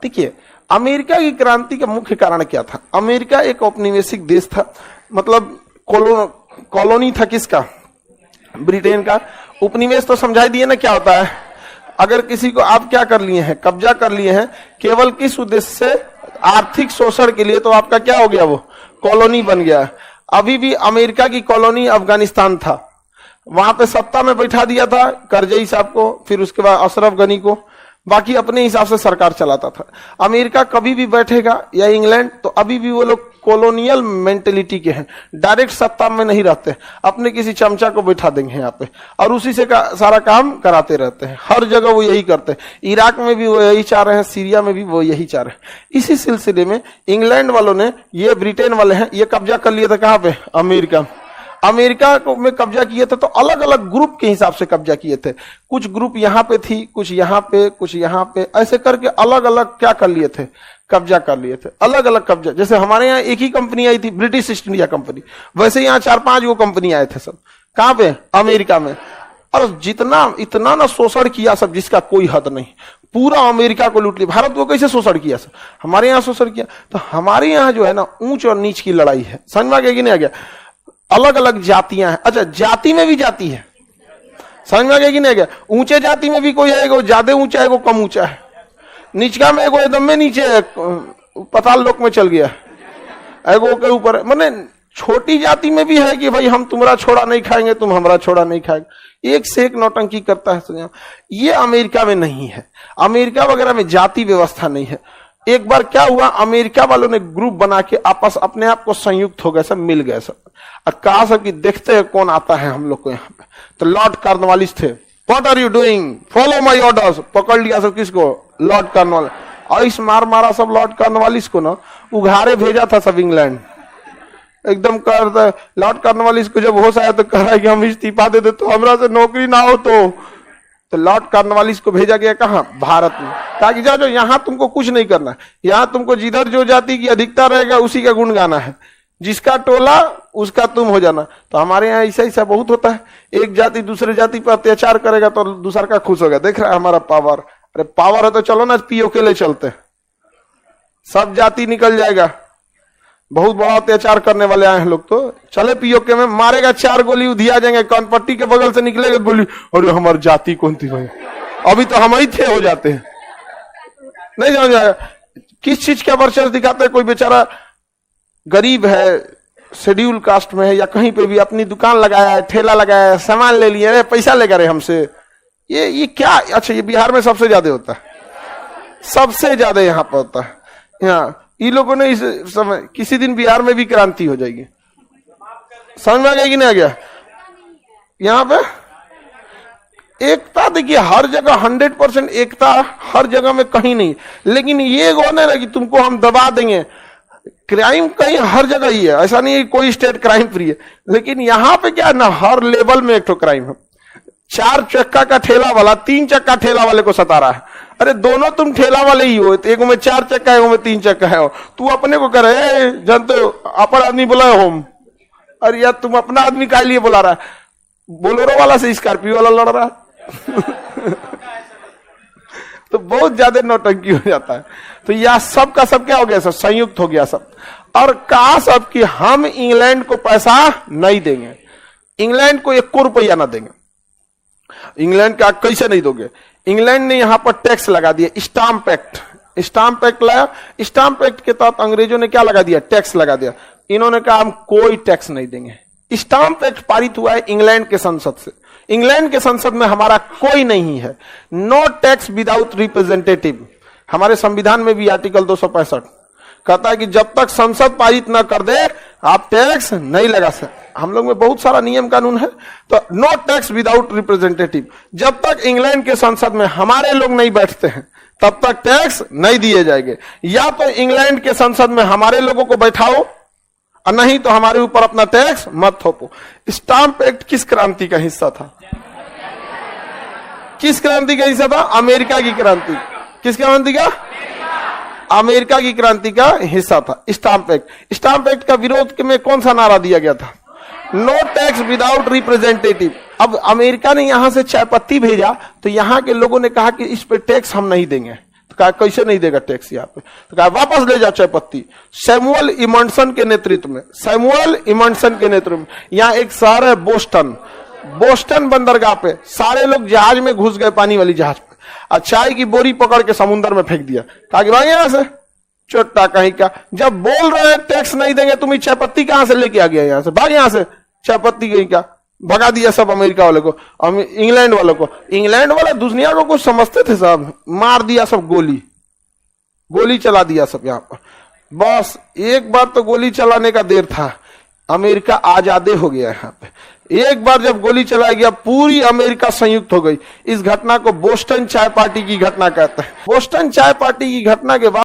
देखिए, अमेरिका की क्रांति का मुख्य कारण क्या था? अमेरिका एक औपनिवेशिक देश था, मतलब कॉलोनी था किसका? ब्रिटेन का। उपनिवेश तो समझाई दिए ना क्या होता है। अगर किसी को आप क्या कर लिए हैं, कब्जा कर लिए हैं, केवल किस उद्देश्य से? आर्थिक शोषण के लिए, तो आपका क्या हो गया? वो कॉलोनी बन गया। अभी भी अमेरिका की कॉलोनी अफगानिस्तान था, वहां पे सत्ता में बैठा दिया था करजई साहब को, फिर उसके बाद अशरफ गनी को, बाकी अपने हिसाब से सरकार चलाता था। अमेरिका कभी भी बैठेगा या इंग्लैंड, तो अभी भी वो लोग कॉलोनियल मेंटेलिटी के हैं, डायरेक्ट सत्ता में नहीं रहते, अपने किसी चमचा को बैठा देंगे यहाँ पे और उसी से सारा काम कराते रहते हैं। हर जगह वो यही करते हैं, इराक में भी वो यही चाह रहे हैं, सीरिया में भी वो यही चाह रहे हैं। इसी सिलसिले में इंग्लैंड वालों ने, ये ब्रिटेन वाले हैं, ये कब्जा कर लिए थे कहाँ पे? अमेरिका। अमेरिका को में कब्जा किए थे तो अलग अलग ग्रुप के हिसाब से कब्जा किए थे। कुछ ग्रुप यहाँ पे थी, कुछ यहाँ पे, कुछ यहाँ पे, ऐसे करके अलग अलग क्या कर लिए थे? कब्जा कर लिए थे, अलग अलग कब्जा। जैसे हमारे यहाँ एक ही कंपनी आई थी, ब्रिटिश ईस्ट इंडिया कंपनी, वैसे यहाँ 4-5 वो कंपनी आए थे सब। कहाँ पे? अमेरिका में। और जितना इतना ना शोषण किया सब, जिसका कोई हद नहीं, पूरा अमेरिका को लूट लिया। भारत को कैसे शोषण किया सब? हमारे यहाँ शोषण किया। तो हमारे यहाँ जो है ना, ऊंच और नीच की लड़ाई है, समझ में आ गया कि नहीं आ गया? अलग अलग जातियां हैं। अच्छा, जाति में भी जाति है, समझ में आ गया कि नहीं आ गया? ऊंचे जाति में भी कोई है, वो ज्यादा ऊंचा है, वो कम ऊंचा है। नीचका में एगो एकदम में नीचे है, पाताल लोक में चल गया, एगो के ऊपर। माने छोटी जाति में भी है कि भाई हम तुम्हारा छोड़ा नहीं खाएंगे, तुम हमारा छोड़ा नहीं खाएंगे, एक से एक नौटंकी करता है। ये अमेरिका में नहीं है, अमेरिका वगैरह में जाति व्यवस्था नहीं है। एक बार क्या हुआ, अमेरिका वालों ने ग्रुप बना के आपस अपने आप को संयुक्त हो गए, सब मिल गए सब, और कहा सब कि देखते हैं कौन आता है हम लोग को यहाँ पे। तो लॉर्ड कॉर्नवालिस थे, what are you doing, follow my orders. पकड़ लिया सब, किसको? Lord Cornwallis. और इस मारा सब लॉर्ड कॉर्नवालिस को ना, उघारे भेजा था सब इंग्लैंड। एकदम कर लॉर्ड कॉर्नवालिस को जब होश आया तो कह रहा है कि हम इस्तीफा दे दे, तो हमरा से नौकरी ना हो तो लॉर्ड कॉर्नवालिस को भेजा गया कहां? भारत में, ताकि जाओ यहां तुमको कुछ नहीं करना, यहां तुमको जिधर जो जाति की अधिकता रहेगा उसी का गुण गाना है, जिसका टोला उसका तुम हो जाना। तो हमारे यहाँ ऐसा ऐसा बहुत होता है, एक जाति दूसरे जाति पर अत्याचार करेगा तो दूसरा का खुश होगा, देख रहा है हमारा पावर। अरे पावर है तो चलो ना पीओके ले चलते, सब जाति निकल जाएगा। बहुत बड़ा अत्याचार करने वाले आए हैं लोग, तो चले पीओके में, मारेगा 4 गोली उधिया जाएंगे, कानपट्टी के बगल से निकलेगा गोली, और हमारी जाति कौन थी भाई, अभी तो हम ही थे हो जाते हैं। नहीं समझ आएगा किस चीज का वर्चस्व दिखाते हैं। कोई बेचारा गरीब है, शेड्यूल कास्ट में है, या कहीं पे भी अपनी दुकान लगाया है, ठेला लगाया है, सामान ले लिए, पैसा लेगा रे हमसे, ये क्या? अच्छा, ये बिहार में सबसे ज्यादा होता है, सबसे ज्यादा यहाँ पर होता है। यहाँ इन लोगों ने इस समय, किसी दिन बिहार में भी क्रांति हो जाएगी, समझ में आ गया कि नहीं आ गया? यहाँ पे एकता देखिए हर जगह, 100% एकता हर जगह में कहीं नहीं, लेकिन ये होना है कि तुमको हम दबा देंगे। क्राइम कहीं हर जगह ही है, ऐसा नहीं है कोई स्टेट क्राइम फ्री है, लेकिन यहाँ पे क्या है ना, हर लेवल में एक तो क्राइम है। 4 चक्का का ठेला वाला 3 चक्का ठेला वाले को सता रहा है। अरे दोनों तुम ठेला वाले ही हो, एक में 4 चक्का है, एक में 3 चक्का है, तू अपने को करे जानते हो, अपन आदमी बोला होम, अरे यार तुम अपना आदमी का लिए बुला रहा है, बोलेरो वाला से स्कॉर्पियो वाला लड़ रहा है। तो बहुत ज्यादा नौटंकी हो जाता है। तो यह सब का सब क्या हो गया, सब संयुक्त हो गया सब, और कहा सब कि हम इंग्लैंड को पैसा नहीं देंगे, इंग्लैंड को 1 रुपया ना देंगे। इंग्लैंड का कैसे नहीं दोगे? इंग्लैंड ने यहां पर टैक्स लगा दिया, स्टाम्प एक्ट, स्टाम्प एक्ट लाया। स्टाम्प एक्ट के तहत अंग्रेजों ने क्या लगा दिया? टैक्स लगा दिया। इन्होंने कहा हम कोई टैक्स नहीं देंगे। स्टाम्प एक्ट पारित हुआ है इंग्लैंड के संसद से, इंग्लैंड के संसद में हमारा कोई नहीं है। नो टैक्स विदाउट रिप्रेजेंटेटिव, हमारे संविधान में भी आर्टिकल 265 कहता है कि जब तक संसद पारित न कर दे आप टैक्स नहीं लगा सकते। हम लोग में बहुत सारा नियम कानून है, तो नो टैक्स विदाउट रिप्रेजेंटेटिव, जब तक इंग्लैंड के संसद में हमारे लोग नहीं बैठते हैं तब तक टैक्स नहीं दिए जाएंगे। या तो इंग्लैंड के संसद में हमारे लोगों को बैठाओ और नहीं तो हमारे ऊपर अपना टैक्स मत थोपो। स्टाम्प एक्ट किस क्रांति का हिस्सा था? किस क्रांति का हिस्सा था? अमेरिका की क्रांति। किस क्रांति का? अमेरिका की क्रांति का हिस्सा था स्टाम्प एक्ट। स्टाम्प एक्ट का विरोध में कौन सा नारा दिया गया था? No tax without representative. अब अमेरिका ने यहां से चाय पत्ती भेजा तो यहां के लोगों ने कहा कि इस पे टैक्स हम नहीं देंगे, तो कहा कैसे नहीं देगा टैक्स यहाँ पे, तो कहा वापस ले जाओ चाय पत्ती। सैमुअल इमंडसन के नेतृत्व में, सैमुअल इमंडसन के नेतृत्व में, यहाँ एक शहर है बोस्टन, बोस्टन बंदरगाह पे सारे लोग जहाज में घुस गए, पानी वाली जहाज पे, और चाय की बोरी पकड़ के समुद्र में फेंक दिया। कहा कि भाई यहाँ से चोटा कहीं का, जब बोल रहे हैं टैक्स नहीं देंगे, तुम चाय पत्ती कहां से लेके आ गया यहाँ से, भाग यहाँ से, चाय पत्ती कहीं का, भगा दिया सब अमेरिका वाले को, इंग्लैंड वालों को। इंग्लैंड वाले दुनिया को कुछ समझते थे सब, मार दिया सब, गोली चला दिया सब यहाँ पर। बस एक बार तो गोली चलाने का देर था, अमेरिका आजादे हो गया यहाँ पे। एक बार जब गोली चलाया गया, पूरी अमेरिका संयुक्त हो गई। इस घटना को बोस्टन चाय पार्टी की घटना कहते हैं। बोस्टन चाय पार्टी की घटना के बाद